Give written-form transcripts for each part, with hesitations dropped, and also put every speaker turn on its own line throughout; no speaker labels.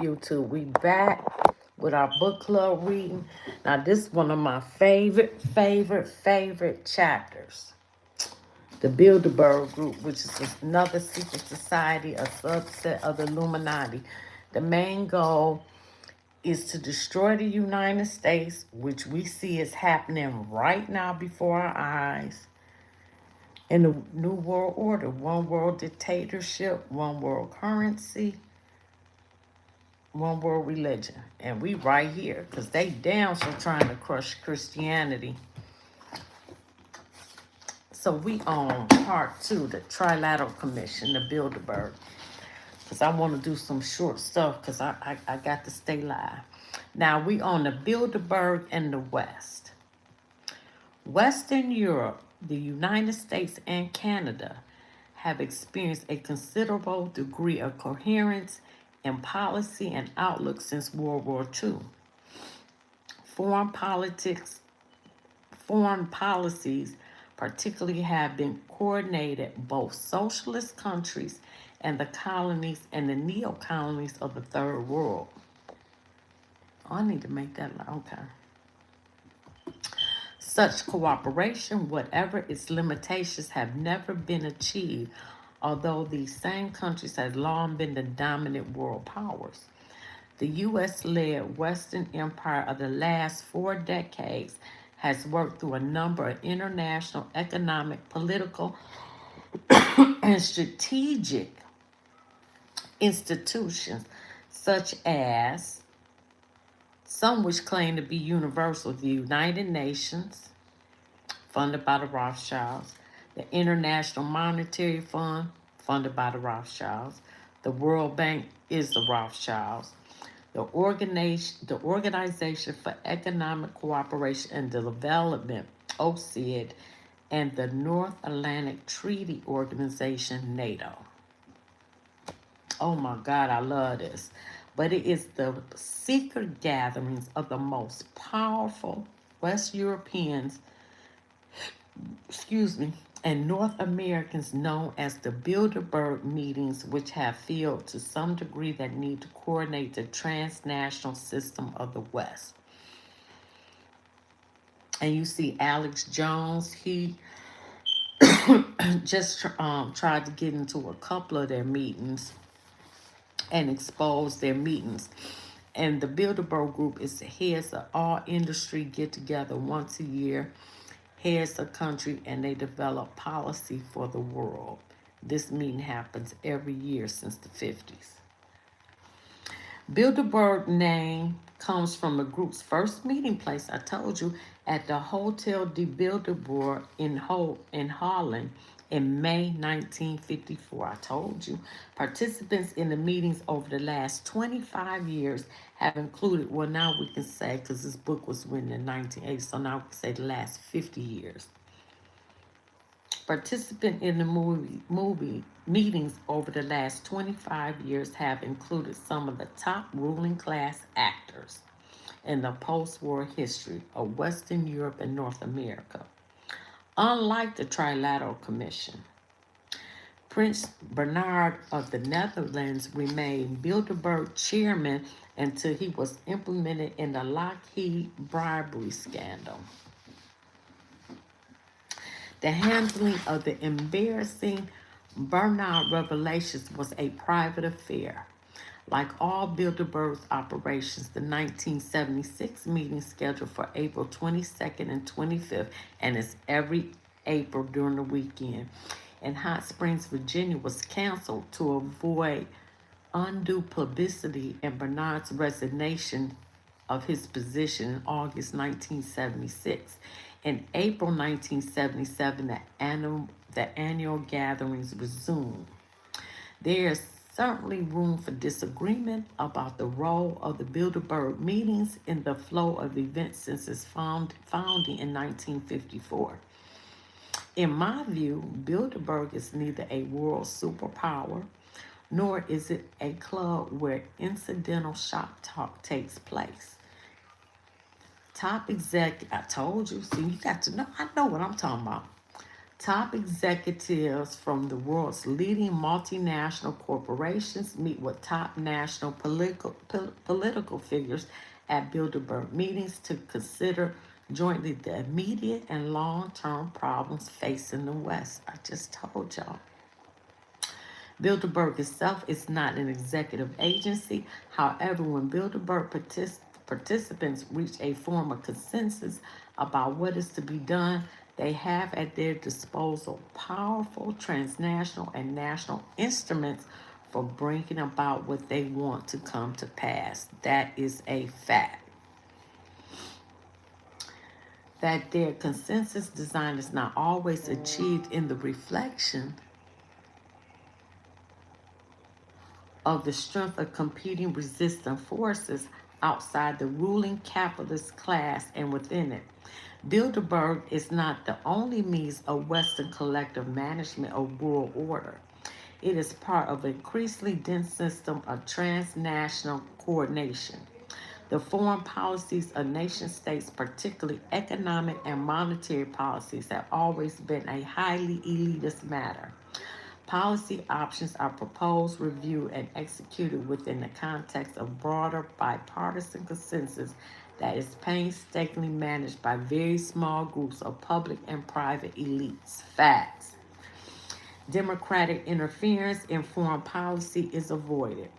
YouTube? We back with our book club reading. Now, this is one of my favorite chapters. The Bilderberg Group, which is another secret society, a subset of the Illuminati. The main goal is to destroy the United States, which we see is happening right now before our eyes, in the New World Order, one world dictatorship, one world currency, one world religion. And we right here, because they damn sure trying to crush Christianity. So we on part two, the Trilateral Commission, the Bilderberg. Because I want to do some short stuff because I got to stay live. Now we on the Bilderberg in the West. Western Europe, the United States, and Canada have experienced a considerable degree of coherence in policy and outlook since World War II. Foreign policies particularly have been coordinated both socialist countries and the colonies and the neo-colonies of the Third World. Oh, I need to make that okay. Such cooperation, whatever its limitations, have never been achieved, although these same countries have long been the dominant world powers. The U.S.-led Western Empire of the last 4 decades has worked through a number of international economic, political, and strategic institutions, such as some which claim to be universal: the United Nations, funded by the Rothschilds; the International Monetary Fund, funded by the Rothschilds; the World Bank is the Rothschilds; the Organization for Economic Cooperation and Development, OCED; and the North Atlantic Treaty Organization, NATO. Oh my God, I love this. But it is the secret gatherings of the most powerful West Europeans, and North Americans, known as the Bilderberg meetings, which have felt to some degree that need to coordinate the transnational system of the West. And you see Alex Jones, he just tried to get into a couple of their meetings and expose their meetings. And the Bilderberg Group is the heads of all industry get together once a year, heads of country, and they develop policy for the world. This meeting happens every year since the 50s. Bilderberg name comes from the group's first meeting place, I told you, at the Hotel de Bilderberg in Holland in May 1954. I told you. Participants in the meetings over the last 25 years have included, well, now we can say, because this book was written in 1980, so now we can say the last 50 years. Participants in the movie meetings over the last 25 years have included some of the top ruling class actors in the post-war history of Western Europe and North America. Unlike the Trilateral Commission, Prince Bernhard of the Netherlands remained Bilderberg chairman until he was implemented in the Lockheed bribery scandal. The handling of the embarrassing Bernhard revelations was a private affair. Like all Bilderberg's operations, the 1976 meeting scheduled for April 22nd and 25th, and it's every April during the weekend, in Hot Springs, Virginia, was canceled to avoid undue publicity and Bernhard's resignation of his position in August 1976. In April 1977, the annual gatherings resumed. There is certainly room for disagreement about the role of the Bilderberg meetings in the flow of events since its founding in 1954. In my view, Bilderberg is neither a world superpower, nor is it a club where incidental shop talk takes place. Top exec, I told you, see, you got to know, I know what I'm talking about. Top executives from the world's leading multinational corporations meet with top national political figures at Bilderberg meetings to consider jointly the immediate and long-term problems facing the West. I just told y'all. Bilderberg itself is not an executive agency. However, when Bilderberg participants reach a form of consensus about what is to be done, they have at their disposal powerful transnational and national instruments for bringing about what they want to come to pass. That is a fact. That their consensus design is not always achieved in the reflection of the strength of competing resistant forces outside the ruling capitalist class and within it. Bilderberg is not the only means of Western collective management of world order. It is part of an increasingly dense system of transnational coordination. The foreign policies of nation states, particularly economic and monetary policies, have always been a highly elitist matter. Policy options are proposed, reviewed, and executed within the context of broader bipartisan consensus that is painstakingly managed by very small groups of public and private elites. Facts. Democratic interference in foreign policy is avoided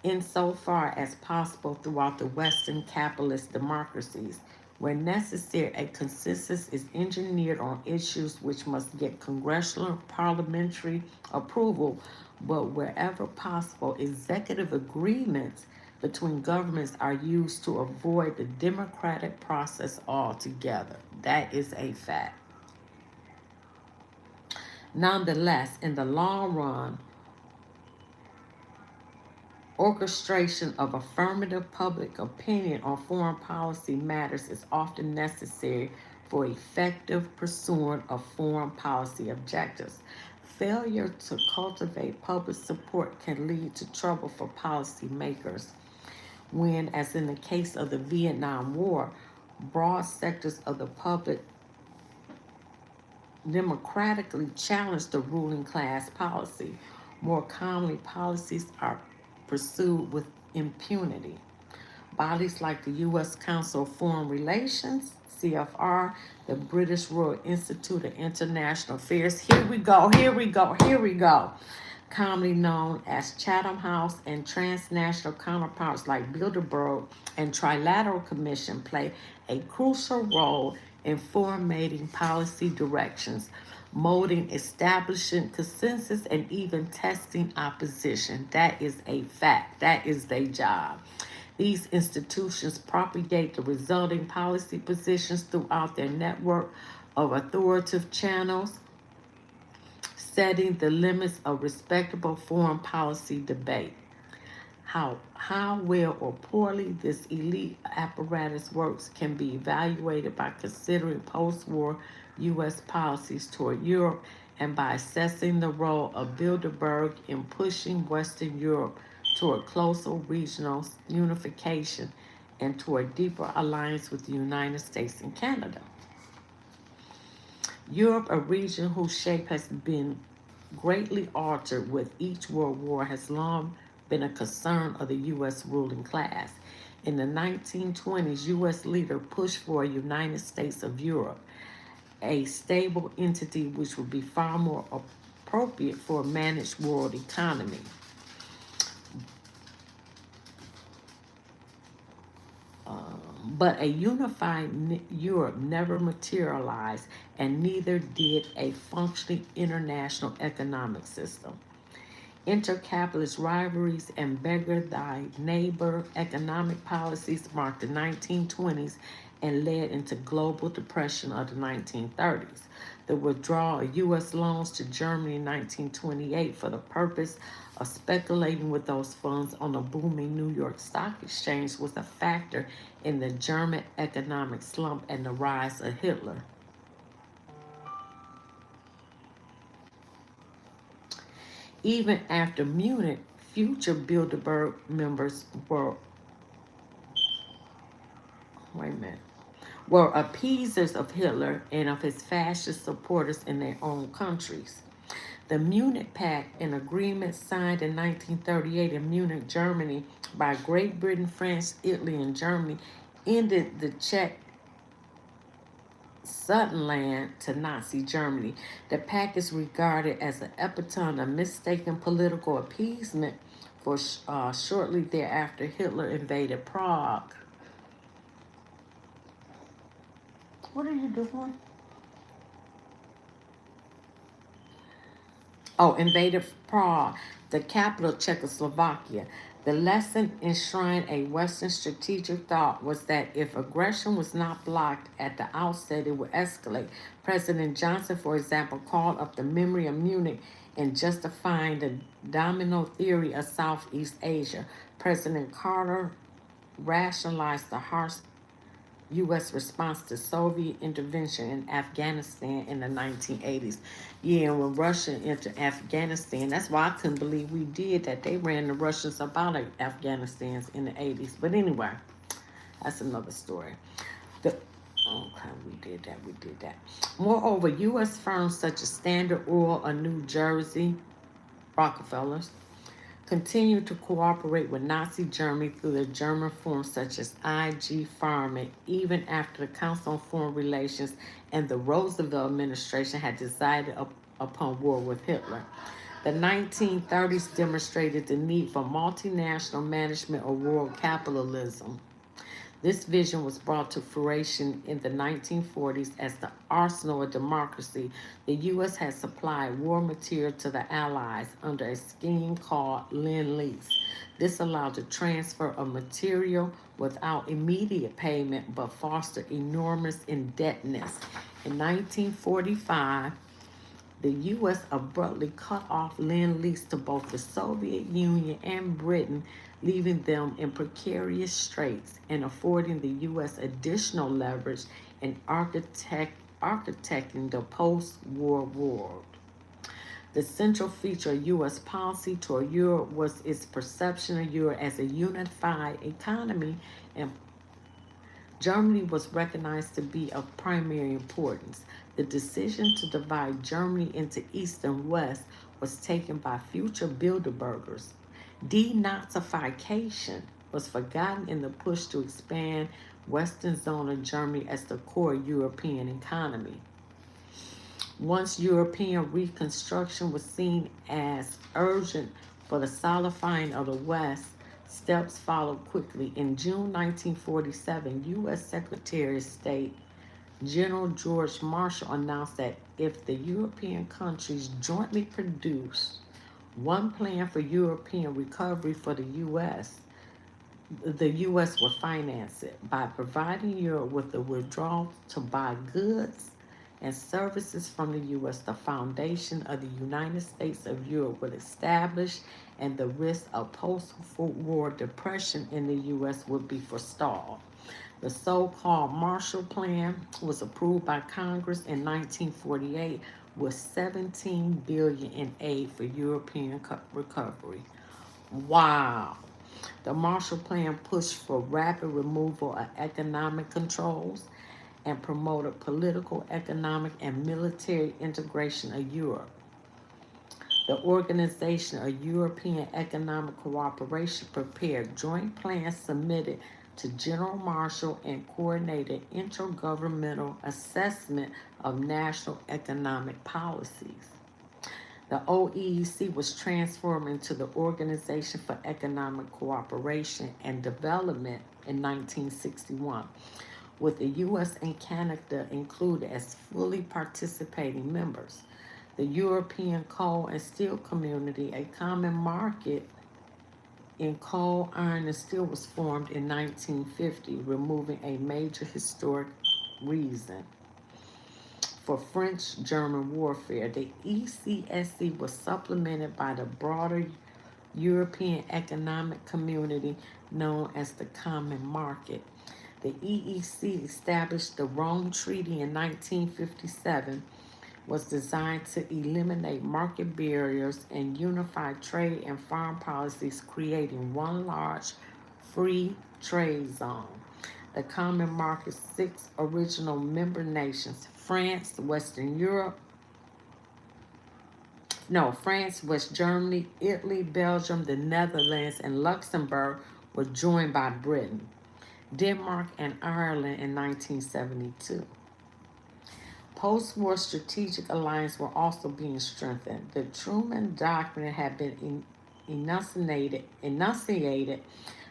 insofar as possible throughout the Western capitalist democracies. Where necessary, a consensus is engineered on issues which must get congressional parliamentary approval, but wherever possible, executive agreements between governments are used to avoid the democratic process altogether. That is a fact. Nonetheless, in the long run, orchestration of affirmative public opinion on foreign policy matters is often necessary for effective pursuit of foreign policy objectives. Failure to cultivate public support can lead to trouble for policymakers when, as in the case of the Vietnam War, broad sectors of the public democratically challenge the ruling class policy. More commonly, policies are pursued with impunity. Bodies like the U.S. Council of Foreign Relations, CFR, the British Royal Institute of International Affairs, here we go, commonly known as Chatham House, and transnational counterparts like Bilderberg and Trilateral Commission play a crucial role in formulating policy directions, molding establishing consensus, and even testing opposition. That is a fact. That is their job. These institutions propagate the resulting policy positions throughout their network of authoritative channels, setting the limits of respectable foreign policy debate. How well or poorly this elite apparatus works can be evaluated by considering post-war U.S. policies toward Europe and by assessing the role of Bilderberg in pushing Western Europe toward closer regional unification and toward deeper alliance with the United States and Canada. Europe, a region whose shape has been greatly altered with each world war, has long been a concern of the U.S. ruling class. In the 1920s, U.S. leaders pushed for a United States of Europe, a stable entity which would be far more appropriate for a managed world economy. But a unified Europe never materialized, and neither did a functioning international economic system. Intercapitalist rivalries and beggar thy neighbor economic policies marked the 1920s and led into global depression of the 1930s. The withdrawal of U.S. loans to Germany in 1928 for the purpose of speculating with those funds on a booming New York Stock Exchange was a factor in the German economic slump and the rise of Hitler. Even after Munich, future Bilderberg members were were appeasers of Hitler and of his fascist supporters in their own countries. The Munich Pact, an agreement signed in 1938 in Munich, Germany, by Great Britain, France, Italy, and Germany, ended the Czech Sudetenland to Nazi Germany. The pact is regarded as an epitome of mistaken political appeasement, for shortly thereafter Hitler invaded Prague. What are you doing? Oh, invaded Prague, the capital of Czechoslovakia. The lesson enshrined a Western strategic thought was that if aggression was not blocked at the outset, it would escalate. President Johnson, for example, called up the memory of Munich in justifying the domino theory of Southeast Asia. President Carter rationalized the harsh U.S. response to Soviet intervention in Afghanistan in the 1980s. Yeah, and when Russia entered Afghanistan, that's why I couldn't believe we did that. They ran the Russians up out of Afghanistan in the 80s. But anyway, that's another story. The Okay, we did that. Moreover, U.S. firms such as Standard Oil of New Jersey, Rockefellers, continued to cooperate with Nazi Germany through the German firms such as IG Farben, even after the Council on Foreign Relations and the Roosevelt administration had decided upon war with Hitler. The 1930s demonstrated the need for multinational management of world capitalism. This vision was brought to fruition in the 1940s as the arsenal of democracy. The U.S. had supplied war material to the Allies under a scheme called Lend-Lease. This allowed the transfer of material without immediate payment but fostered enormous indebtedness. In 1945, the U.S. abruptly cut off Lend-Lease to both the Soviet Union and Britain, leaving them in precarious straits and affording the U.S. additional leverage in architecting the post-war world. The central feature of U.S. policy toward Europe was its perception of Europe as a unified economy, and Germany was recognized to be of primary importance. The decision to divide Germany into East and West was taken by future Bilderbergers. Denazification was forgotten in the push to expand Western zone of Germany as the core European economy. Once European reconstruction was seen as urgent for the solidifying of the West, steps followed quickly. In June 1947, U.S. Secretary of State General George Marshall announced that if the European countries jointly produced one plan for European recovery for the U.S. would finance it by providing Europe with the withdrawal to buy goods and services from the U.S. The foundation of the United States of Europe would establish, and the risk of post-war depression in the U.S. would be forestalled. The so-called Marshall Plan was approved by Congress in 1948 with $17 billion in aid for European recovery. Wow. The Marshall Plan pushed for rapid removal of economic controls and promoted political, economic, and military integration of Europe. The Organization of European Economic Cooperation prepared joint plans submitted to General Marshall and coordinated intergovernmental assessment of national economic policies. The OEC was transformed into the Organization for Economic Cooperation and Development in 1961, with the U.S. and Canada included as fully participating members. The European Coal and Steel Community, a common market in coal, iron, and steel, was formed in 1950, removing a major historic reason for French-German warfare. The ECSC was supplemented by the broader European Economic Community known as the Common Market. The EEC, established the Rome Treaty in 1957, was designed to eliminate market barriers and unify trade and foreign policies, creating one large free trade zone. The common market's 6 original member nations: France, West Germany, Italy, Belgium, the Netherlands, and Luxembourg were joined by Britain, Denmark, and Ireland in 1972. Post-war strategic alliances were also being strengthened. The Truman Doctrine had been enunciated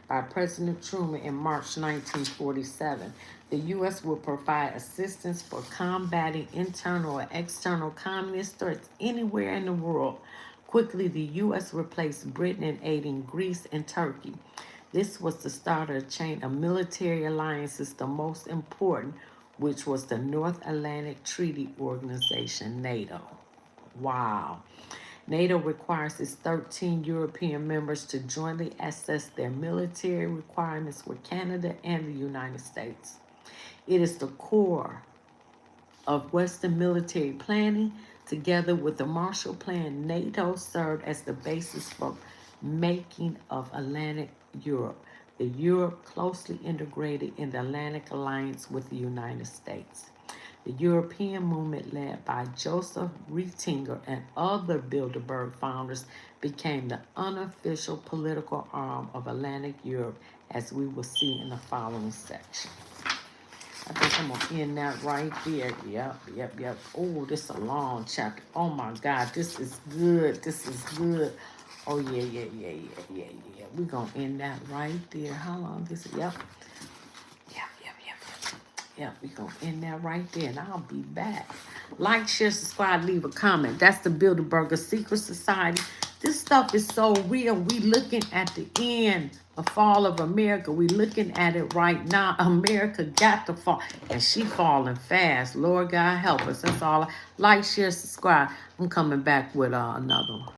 by President Truman in March 1947. The U.S. would provide assistance for combating internal or external communist threats anywhere in the world. Quickly, the U.S. replaced Britain in aiding Greece and Turkey. This was the start of a chain of military alliances, the most important, which was the North Atlantic Treaty Organization, NATO. Wow. NATO requires its 13 European members to jointly assess their military requirements with Canada and the United States. It is the core of Western military planning. Together with the Marshall Plan, NATO served as the basis for making of Atlantic Europe. The Europe closely integrated in the Atlantic Alliance with the United States. The European movement, led by Joseph Ratzinger and other Bilderberg founders, became the unofficial political arm of Atlantic Europe, as we will see in the following section. I think I'm going to end that right there. Yep. Oh, this is a long chapter. Oh, my God. This is good. Oh, yeah. We're going to end that right there. How long is it? Yep. Yeah, we're going to end that right there, and I'll be back. Like, share, subscribe, leave a comment. That's the Bilderberg Secret Society. This stuff is so real. We looking at the end of fall of America. We looking at it right now. America got to fall, and she falling fast. Lord God help us. That's all. Like, share, subscribe. I'm coming back with another one.